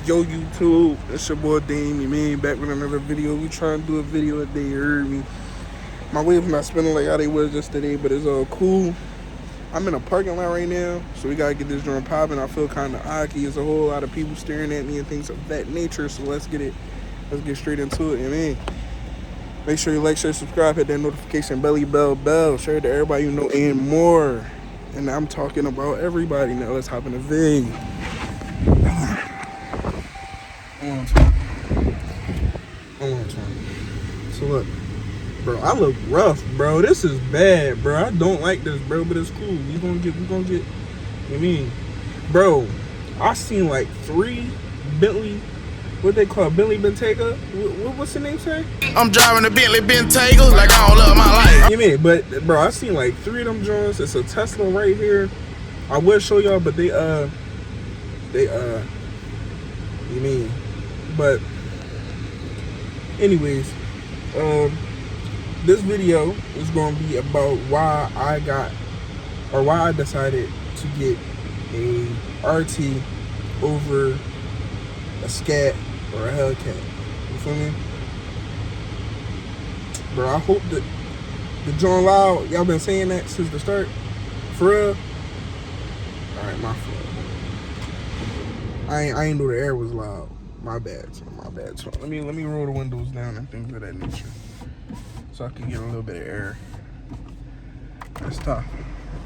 Yo YouTube, it's your boy Dame, you mean, back with another video. We trying to do a video a day, you heard me. My waves not spinning like how they was just today, but it's all cool. I'm in a parking lot right now, so we gotta get this joint popping. I feel kinda ocky. There's a whole lot of people staring at me and things of that nature, so let's get straight into it, you mean. Make sure you like, share, subscribe, hit that notification bell, share it to everybody you know and more. And I'm talking about everybody now. Let's hop in the video. So look, bro, I look rough, bro. This is bad, bro. I don't like this, bro, but it's cool. We gonna get, I mean, bro, I seen like 3 Bentley, what they call Bentley Bentayga? What's the name say? I'm driving a Bentley Bentayga like all of my life. You mean, but bro, I seen like 3 of them joints. It's a Tesla right here. I will show y'all, but you mean, but anyways, this video is going to be about why I decided to get a RT over a Scat or a Hellcat. You feel me? Bro, I hope that the John Loud, y'all been saying that since the start. For real? Alright, my fault. I ain't know the air was loud. My bad. So let me roll the windows down and things of that nature, so I can get a little bit of air. That's tough.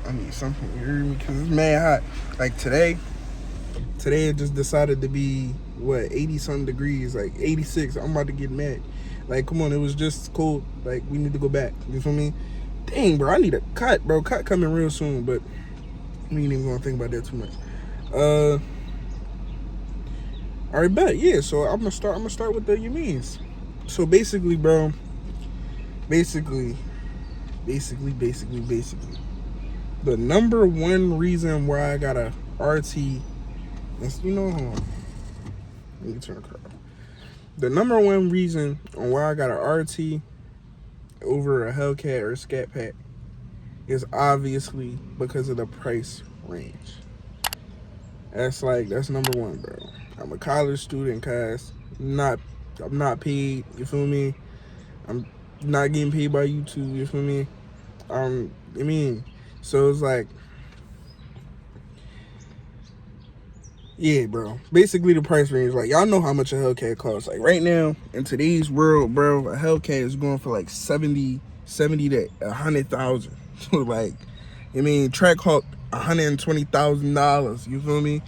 I need something, you hear me? Because it's mad hot. Like today it just decided to be, what, 80 something degrees, like 86. I'm about to get mad. Like, come on, it was just cold. Like, we need to go back. You feel me? Dang, bro, I need a cut, bro. Cut coming real soon, but we ain't even gonna think about that too much. All right, bet. Yeah, so I'm gonna start with the you means. So basically, bro, basically, the number one reason why I got a RT is, hold on. Let me turn the car off. The number one reason on why I got a RT over a Hellcat or a Scatpack is obviously because of the price range. That's number one, bro. I'm a college student, cuz I'm not paid, you feel me? I'm not getting paid by YouTube, you feel me? So it's like, yeah, bro. Basically the price range, like, y'all know how much a Hellcat costs. Like right now, in today's world, bro, a Hellcat is going for like 70 to 100,000. So like, Trackhawk, $120,000, you feel me?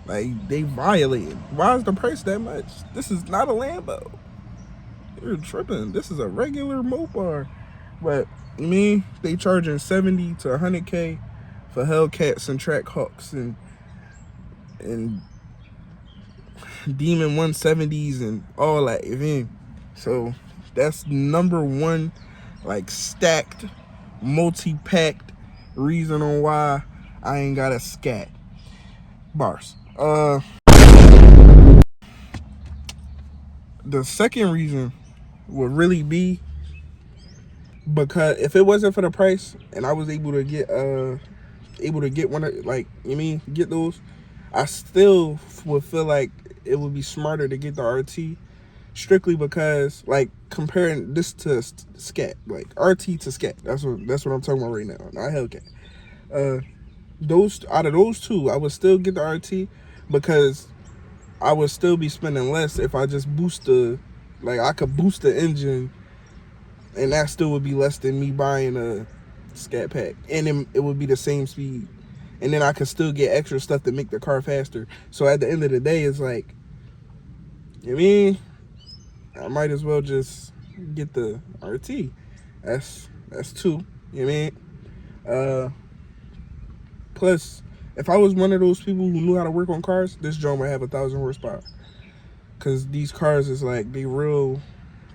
Like, they violated. Why is the price that much? This is not a Lambo. You're tripping. This is a regular Mopar. But, they charging 70 to 100K for Hellcats and Trackhawks and Demon 170s and all that, So, that's number one, like, stacked, multi-packed reason on why I ain't got a Scat. Bars. The second reason would really be because if it wasn't for the price and I was able to get one of, like, get those, I still would feel like it would be smarter to get the RT, strictly because, like, comparing this to Scat, like RT to Scat, that's what I'm talking about right now, not Hellcat. Out of those two, I would still get the RT because I would still be spending less if I just I could boost the engine, and that still would be less than me buying a Scatpack, and it would be the same speed, and then I could still get extra stuff to make the car faster. So at the end of the day, it's like, I might as well just get the RT. That's two. Plus, if I was one of those people who knew how to work on cars, this joint might have 1,000 horsepower. Cause these cars is like, they real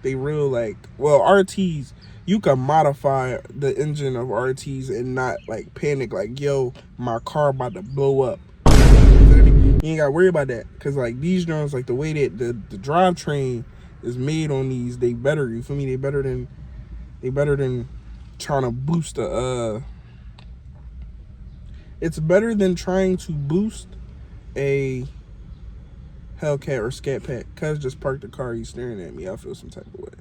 like, well, RTs, you can modify the engine of RTs and not like panic like, yo, my car about to blow up. You ain't gotta worry about that. Cause like these joints, like the way that the drivetrain is made on these, they better, you feel me? They better than trying to boost it's better than trying to boost a Hellcat or Scatpack. Cuz just parked the car, he's staring at me. I feel some type of way.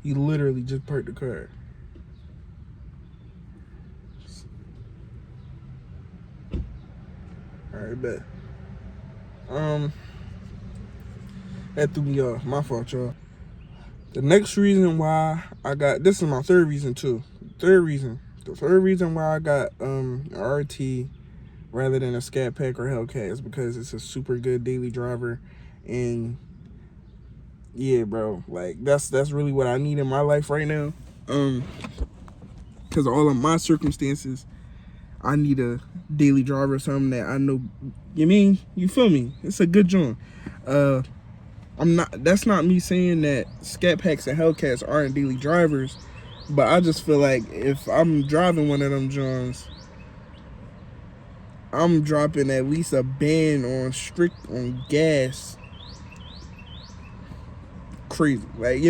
He literally just parked the car. Alright, bet. That threw me off. My fault, y'all. The next reason why I got, this is my third reason too. The third reason why I got an RT rather than a Scatpack or Hellcat is because it's a super good daily driver. And yeah, bro, like that's really what I need in my life right now. Because of all of my circumstances, I need a daily driver, something that I know. You feel me? It's a good joint. That's not me saying that Scatpacks and Hellcats aren't daily drivers, but I just feel like if I'm driving one of them joints, I'm dropping at least a ban on gas. Crazy, like,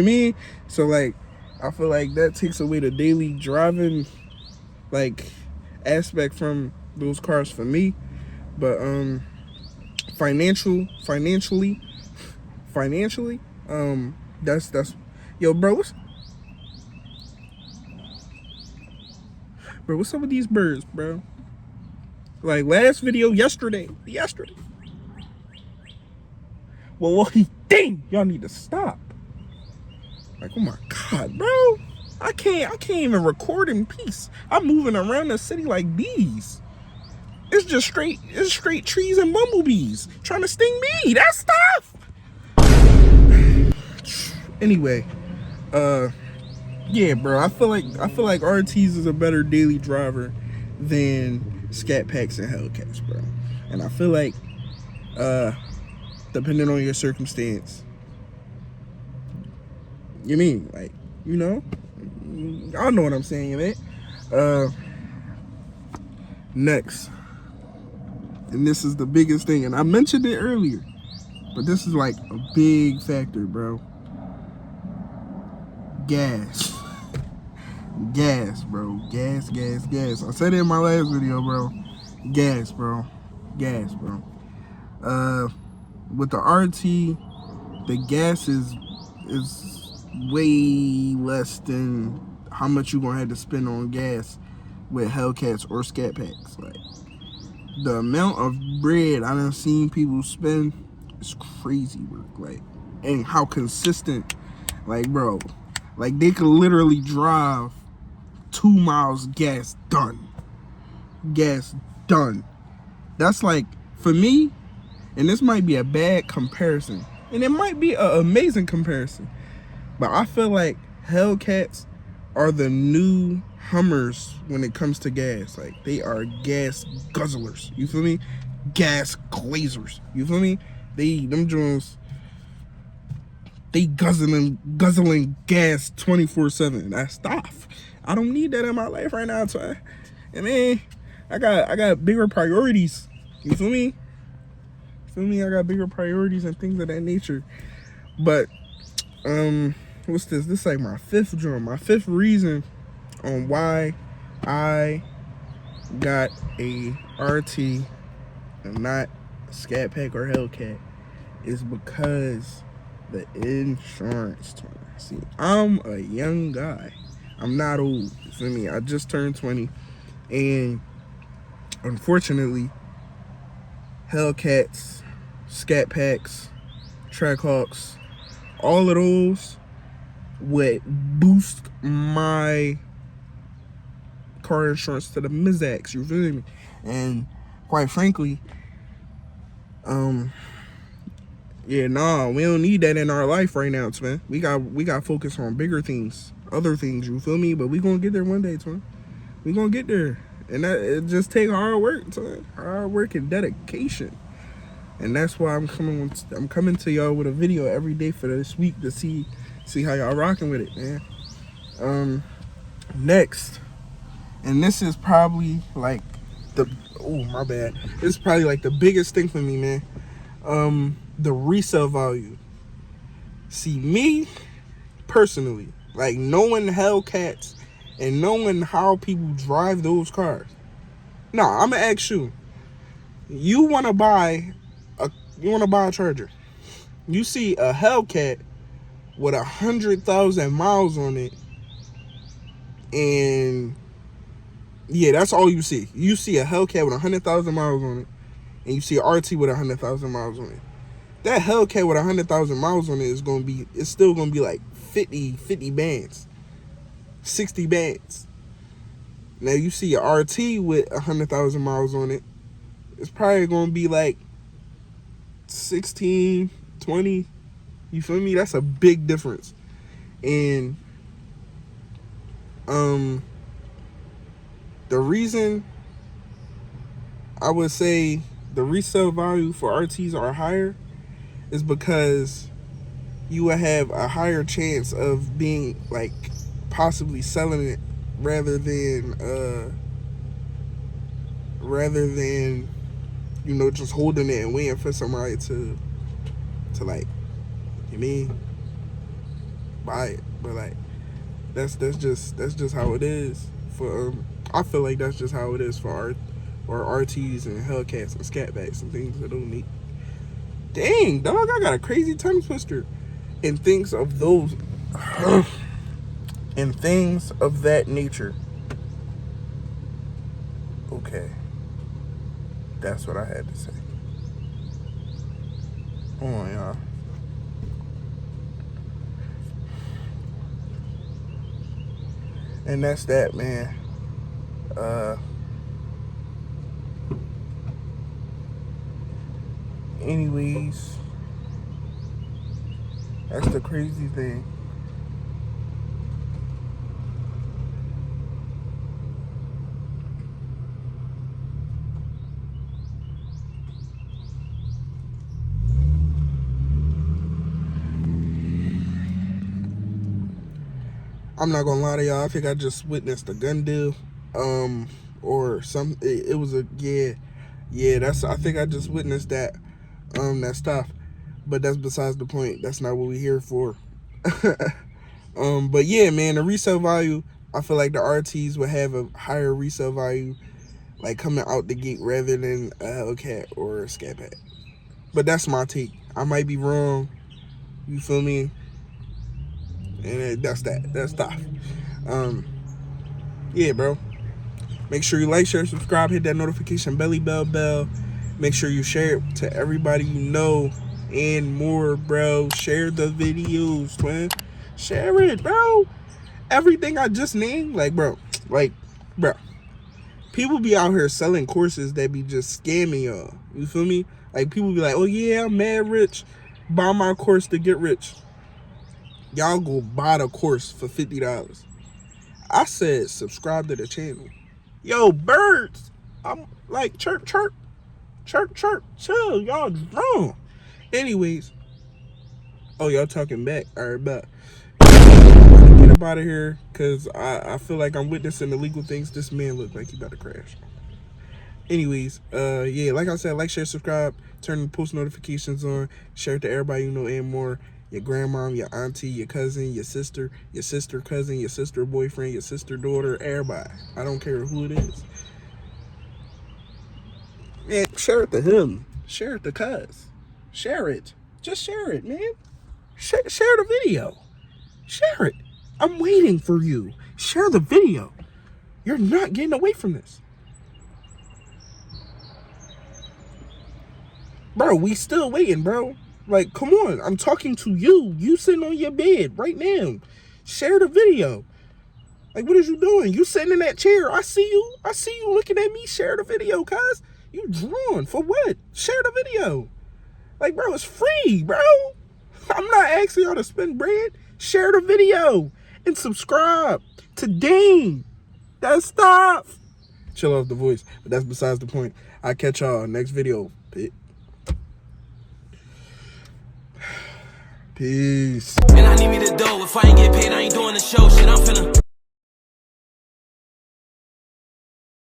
so like I feel like that takes away the daily driving like aspect from those cars for me. But financially, that's yo, bro, what's up with these birds, bro? Like last video yesterday. Well, dang, y'all need to stop. Like, oh my God, bro. I can't even record in peace. I'm moving around the city like bees. It's straight trees and bumblebees trying to sting me. That stuff. Anyway, yeah, bro. I feel like RTs is a better daily driver than Scatpacks and Hellcats, bro. And I feel like, depending on your circumstance, like, I know what I'm saying, man. Next, and this is the biggest thing, and I mentioned it earlier, but this is like a big factor, bro. Gas. Gas, bro. Gas. I said it in my last video, bro. Gas, bro. With the RT, the gas is way less than how much you're gonna have to spend on gas with Hellcats or Scatpacks. Like, the amount of bread I done seen people spend is crazy work. Like, and how consistent, like, bro, like they could literally drive 2 miles, gas done. That's like, for me, and this might be a bad comparison, and it might be an amazing comparison, but I feel like Hellcats are the new Hummers when it comes to gas. Like, they are gas guzzlers. You feel me? Gas glazers. You feel me? Them joints, they guzzling gas 24/7. That's stuff. I don't need that in my life right now, so I got bigger priorities. You feel me? I got bigger priorities and things of that nature. But what's this? This is like my fifth drum. My fifth reason on why I got a RT and not a Scatpack or Hellcat is because the insurance. See, I'm a young guy. I'm not old. You feel me? I just turned 20, and unfortunately, Hellcats, Scatpacks, Trackhawks, all of those would boost my car insurance to the Mizax. You feel me? And quite frankly, yeah, nah, we don't need that in our life right now, man. We got focus on bigger things, other things. You feel me? But we gonna get there one day, man. We gonna get there, and that it just take hard work, man. Hard work and dedication. And that's why I'm coming to y'all with a video every day for this week to see how y'all rocking with it, man. Next, and this is probably like my bad. This is probably like the biggest thing for me, man. The resale value. See, me personally, like, knowing Hellcats and knowing how people drive those cars. Nah, I'm gonna ask you. You wanna buy You want to buy a Charger. You see a Hellcat with 100,000 miles on it, and yeah, that's all you see. You see a Hellcat with 100,000 miles on it, and you see an RT with 100,000 miles on it. That Hellcat with 100,000 miles on it it's still gonna be like 50 bands, 60 bands. Now you see a RT with 100,000 miles on it, it's probably gonna be like 16, 20. You feel me? That's a big difference. And the reason I would say the resale value for RTs are higher is because you will have a higher chance of being like possibly selling it rather than you know, just holding it and waiting for somebody to like, you mean, buy it. But like that's just how it is for I feel like that's just how it is for RTs and Hellcats and Scatpacks and things that don't need. Dang, dog, I got a crazy tongue twister. And things of those and things of that nature. Okay. That's what I had to say. Hold on, y'all. And that's that, man. Anyways, that's the crazy thing. I'm not gonna lie to y'all. I think I just witnessed a gun deal, or some. It was a That's. I think I just witnessed that, that stuff. But that's besides the point. That's not what we're here for. But yeah, man, the resale value. I feel like the RTs would have a higher resale value, like coming out the gate, rather than a Hellcat or a Scatpack. But that's my take. I might be wrong. You feel me? And that's that. That's stuff. Yeah, bro. Make sure you like, share, subscribe, hit that notification bell. Make sure you share it to everybody you know and more, bro. Share the videos, man. Share it, bro. Everything I just named, bro. People be out here selling courses that be just scamming y'all. You feel me? Like, people be like, oh yeah, I'm mad rich. Buy my course to get rich. Y'all go buy the course for $50. I said subscribe to the channel. Yo, birds. I'm like, chirp. Chill, y'all drunk. Anyways. Oh, y'all talking back. All right, bet. Get up out of here, because I feel like I'm witnessing illegal things. This man look like he about to crash. Anyways, yeah, like I said, like, share, subscribe, turn the post notifications on, share it to everybody you know and more. Your grandma, your auntie, your cousin, your sister cousin, your sister boyfriend, your sister daughter, everybody. I don't care who it is. Man, share it to him. Share it to cuz. Share it. Just share it, man. Share the video. Share it. I'm waiting for you. Share the video. You're not getting away from this. Bro, we still waiting, bro. Like, come on. I'm talking to you. You sitting on your bed right now. Share the video. Like, what is you doing? You sitting in that chair. I see you. I see you looking at me. Share the video, cuz. You drawn. For what? Share the video. Like, bro, it's free, bro. I'm not asking y'all to spend bread. Share the video. And subscribe to Dane. That's stuff. Chill off the voice. But that's besides the point. I'll catch y'all next video. Peace. And I need me to dough. If I ain't get paid, I ain't doing the show. Shit, I'm finna